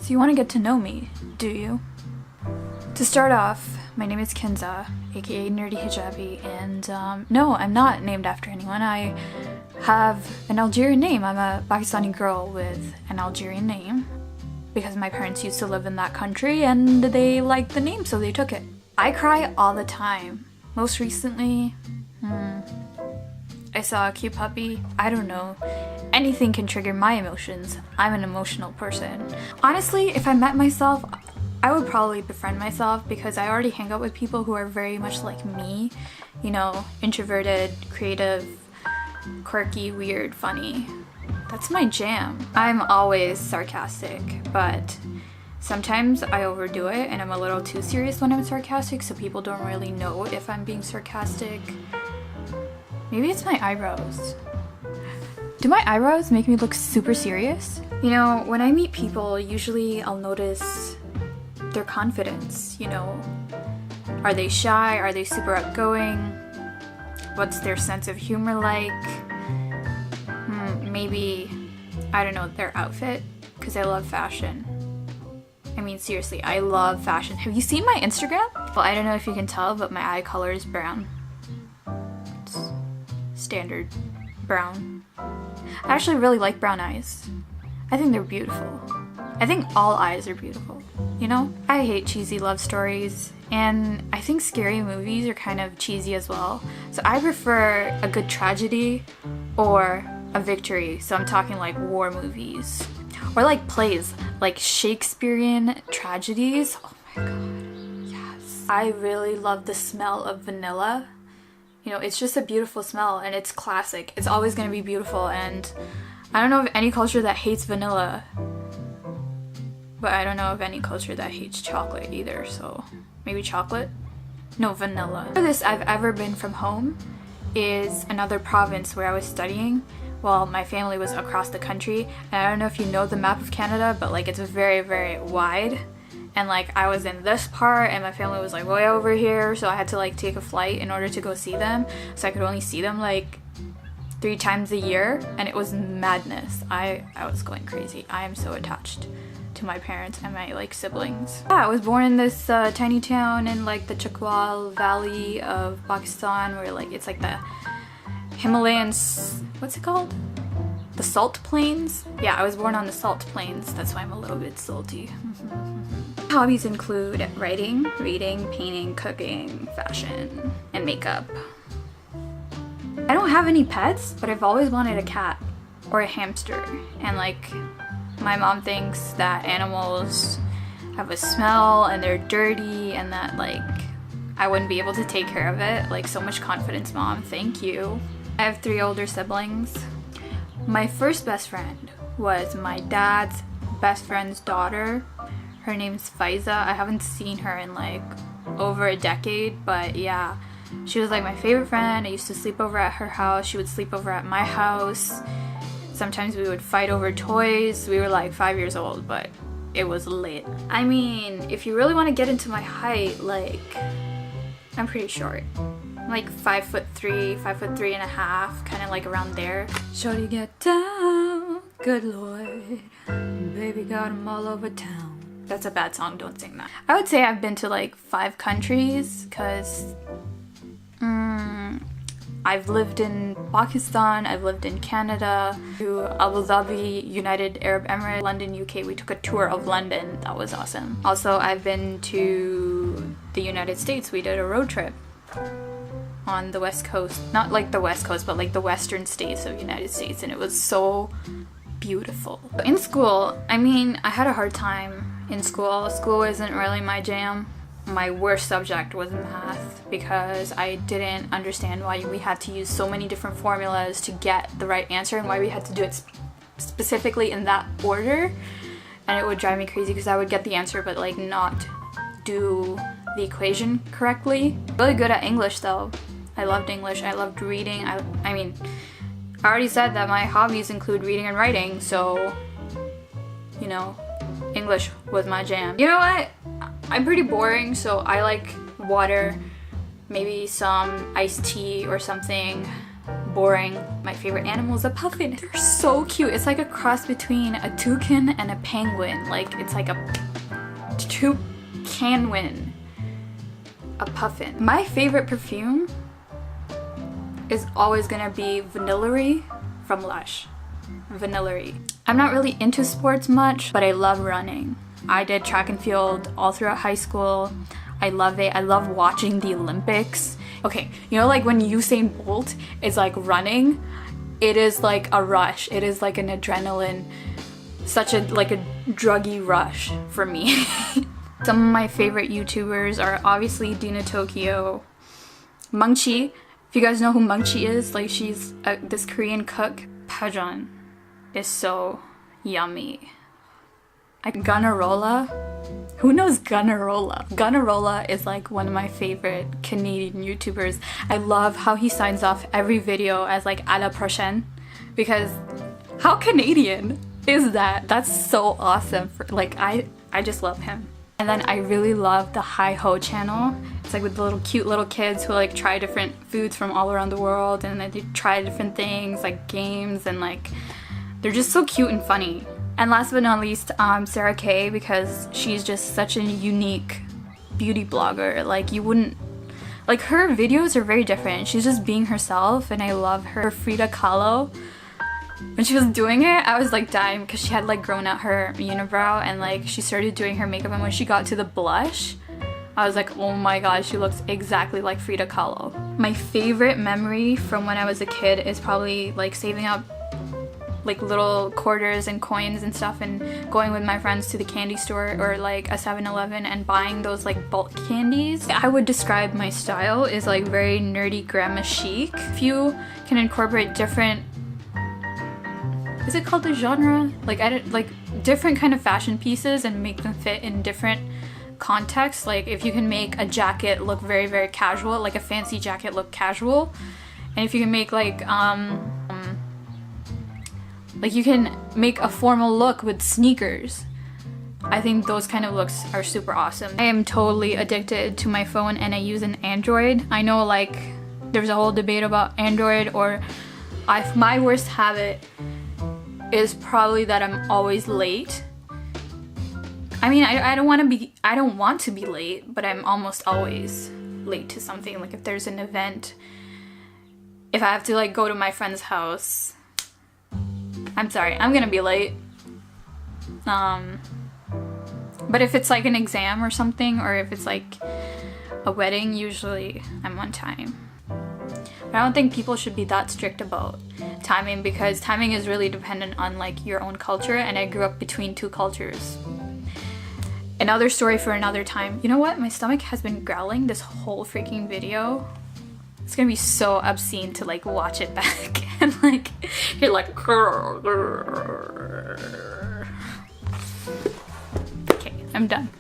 So you want to get to know me, do you? To start off, my name is Kinza, aka Nerdy Hijabi, and no, I'm not named after anyone. I have an Algerian name. I'm a Pakistani girl with an Algerian name because my parents used to live in that country and they liked the name, so they took it. I cry all the time. Most recently, I saw a cute puppy. I don't know. Anything can trigger my emotions. I'm an emotional person. Honestly, if I met myself, I would probably befriend myself because I already hang out with people who are very much like me. You know, introverted, creative, quirky, weird, funny. That's my jam. I'm always sarcastic, but sometimes I overdo it and I'm a little too serious when I'm sarcastic, so people don't really know if I'm being sarcastic. Maybe it's my eyebrows. Do my eyebrows make me look super serious? You know, when I meet people, usually I'll notice their confidence, you know. Are they shy? Are they super outgoing? What's their sense of humor like? Maybe, I don't know, their outfit, because I love fashion. I mean, seriously, I love fashion. Have you seen my Instagram? Well, I don't know if you can tell, but my eye color is brown. It's standard brown. I actually really like brown eyes. I think they're beautiful. I think all eyes are beautiful, you know? I hate cheesy love stories, and I think scary movies are kind of cheesy as well. So I prefer a good tragedy or a victory. So I'm talking like war movies. Or like plays, like Shakespearean tragedies. Oh my god, yes. I really love the smell of vanilla. You know, it's just a beautiful smell and it's classic. It's always gonna be beautiful, and I don't know of any culture that hates vanilla. But I don't know of any culture that hates chocolate either, so maybe chocolate? No, vanilla. The furthest I've ever been from home is another province where I was studying. Well, my family was across the country, and I don't know if you know the map of Canada, but like it's very, very wide. And like I was in this part and my family was like way over here, so I had to like take a flight in order to go see them. So I could only see them like 3 times a year, and it was madness. I was going crazy. I am so attached to my parents and my like siblings. Yeah, I was born in this tiny town in like the Chakwal Valley of Pakistan, where like it's like the Himalayas, what's it called? The Salt Plains? Yeah, I was born on the Salt Plains. That's why I'm a little bit salty. Hobbies include writing, reading, painting, cooking, fashion, and makeup. I don't have any pets, but I've always wanted a cat or a hamster. And like, my mom thinks that animals have a smell and they're dirty and that like I wouldn't be able to take care of it. Like, so much confidence, Mom. Thank you. I have 3 older siblings. My first best friend was my dad's best friend's daughter. Her name's Faiza. I haven't seen her in like over a decade, but yeah, she was like my favorite friend. I used to sleep over at her house. She would sleep over at my house. Sometimes we would fight over toys. We were like 5 years old, but it was lit. I mean, if you really want to get into my height, like, I'm pretty short. I'm like 5'3", 5'3.5", kind of like around there. Shorty get down, good lord, baby got 'em all over town. That's a bad song, don't sing that. I would say I've been to like 5 countries, cause I've lived in Pakistan, I've lived in Canada, to Abu Dhabi, United Arab Emirates, London, UK. We took a tour of London. That was awesome. Also, I've been to the United States. We did a road trip on the West Coast. Not like the West Coast, but like the western states of the United States, and it was so beautiful. In school, I mean, I had a hard time in school. School isn't really my jam. My worst subject was math because I didn't understand why we had to use so many different formulas to get the right answer and why we had to do it specifically in that order. And it would drive me crazy because I would get the answer but like not do the equation correctly. Really good at English though. I loved English. I loved reading. I mean, I already said that my hobbies include reading and writing, so, you know, English was my jam. You know what? I'm pretty boring, so I like water, maybe some iced tea or something, boring. My favorite animal is a puffin. They're so cute. It's like a cross between a toucan and a penguin. Like it's like a toucan, a puffin. My favorite perfume is always gonna be Vanillary from Lush. Vanillary. I'm not really into sports much, but I love running. I did track and field all throughout high school. I love it. I love watching the Olympics. Okay, you know, like when Usain Bolt is like running, it is like a rush. It is like an adrenaline, such a like a druggy rush for me. Some of my favorite YouTubers are obviously Dina Tokyo, Mungchi. If you guys know who Mungchi is, like she's this Korean cook. Pajon is so yummy. Gunnarolla. Who knows Gunnarolla? Gunnarolla is like one of my favorite Canadian YouTubers. I love how he signs off every video as like à la prochaine, because how Canadian is that? That's so awesome. Like I just love him. And then I really love the Hi Ho channel. It's like with the little cute little kids who like try different foods from all around the world, and then they try different things like games, and like they're just so cute and funny. And last but not least, Sarah Kay, because she's just such a unique beauty blogger. Like you wouldn't, like her videos are very different. She's just being herself, and I love her. Frida Kahlo, when she was doing it, I was like dying because she had like grown out her unibrow, and like she started doing her makeup, and when she got to the blush, I was like, oh my god, she looks exactly like Frida Kahlo. My favorite memory from when I was a kid is probably like saving up like little quarters and coins and stuff and going with my friends to the candy store or like a 7-Eleven and buying those like bulk candies. I would describe my style is like very nerdy grandma chic. If you can incorporate different, is it called the genre? Like I don't, like different kind of fashion pieces and make them fit in different contexts. Like if you can make a jacket look very, very casual, like a fancy jacket look casual, and if you can make like you can make a formal look with sneakers. I think those kind of looks are super awesome. I am totally addicted to my phone, and I use an Android. I know like there's a whole debate about Android, or my worst habit is probably that I'm always late. I mean, I don't want to be late, but I'm almost always late to something. Like if there's an event, if I have to like go to my friend's house, I'm sorry, I'm gonna be late. But if it's like an exam or something, or if it's like a wedding, usually I'm on time. But I don't think people should be that strict about timing, because timing is really dependent on like your own culture, and I grew up between two cultures. Another story for another time. You know what? My stomach has been growling this whole freaking video. It's gonna be so obscene to like watch it back and like you're like okay, I'm done.